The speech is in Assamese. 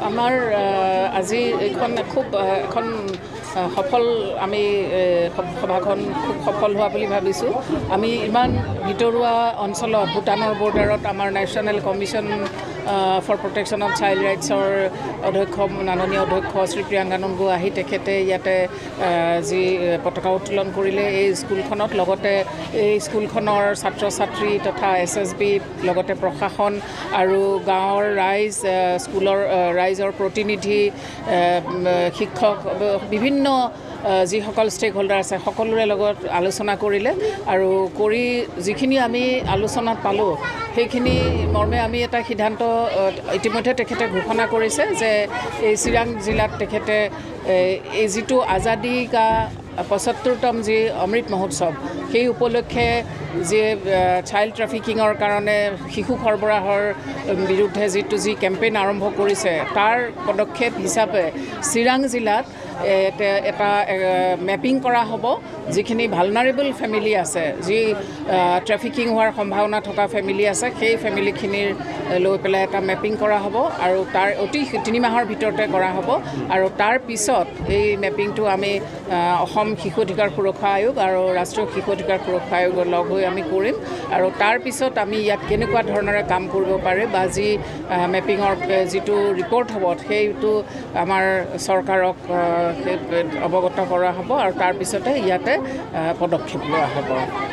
আমাৰ আজি এইখন খুব এখন সফল আমি সভাখন খুব সফল হোৱা বুলি ভাবিছোঁ আমি ইমান ভিতৰুৱা অঞ্চলত ভূটানৰ বৰ্ডাৰত আমাৰ national commission for protection of child ৰাইটছৰ অধ্যক্ষ মাননীয় অধ্যক্ষ শ্ৰী প্ৰিয়ংকা কনোংগো আহি তেখেতে ইয়াতে যি পতাকা উত্তোলন কৰিলে এই স্কুলখনত লগতে এই স্কুলখনৰ ছাত্ৰ ছাত্ৰী তথা SSB লগতে প্ৰশাসন আৰু গাঁৱৰ ৰাইজ স্কুলৰ ৰাইজৰ প্ৰতিনিধি শিক্ষক বিভিন্ন যিসকল ষ্টেক হোল্ডাৰ আছে সকলোৰে লগত আলোচনা কৰিলে আৰু কৰি যিখিনি আমি আলোচনাত পালোঁ সেইখিনি মৰ্মে আমি এটা সিদ্ধান্ত ইতিমধ্যে তেখেতে ঘোষণা কৰিছে যে এই চিৰাং জিলাত তেখেতে এই যিটো আজাদী কা ৭৫তম যি অমৃত মহোৎসৱ সেই উপলক্ষে যে চাইল্ড ট্ৰাফিকিঙৰ কাৰণে শিশু সৰবৰাহৰ বিৰুদ্ধে যি কেম্পেইন আৰম্ভ কৰিছে তাৰ পদক্ষেপ হিচাপে চিৰাং জিলাত এটা মেপিং কৰা হ'ব যিখিনি ভালনাৰেবল ফেমিলি আছে যি ট্ৰাফিকিং হোৱাৰ সম্ভাৱনা থকা ফেমিলি আছে সেই ফেমিলিখিনিৰ লৈ পেলাই এটা মেপিং কৰা হ'ব আৰু তাৰ অতি ৩ মাহৰ ভিতৰতে কৰা হ'ব আৰু তাৰ পিছত এই মেপিংটো আমি অসম শিশু অধিকাৰ সুৰক্ষা আয়োগ আৰু ৰাষ্ট্ৰীয় শিশু অধিকাৰ সুৰক্ষা আয়োগৰ লগ হৈ আমি কৰিম আৰু তাৰ পিছত আমি ইয়াত কেনেকুৱা ধৰণেৰে কাম কৰিব পাৰে বা যি মেপিঙৰ যিটো ৰিপৰ্ট হ'ব সেইটো আমাৰ চৰকাৰক অৱগত কৰা হ'ব আৰু তাৰ পিছতে ইয়াতে পদক্ষেপ লোৱা হ'ব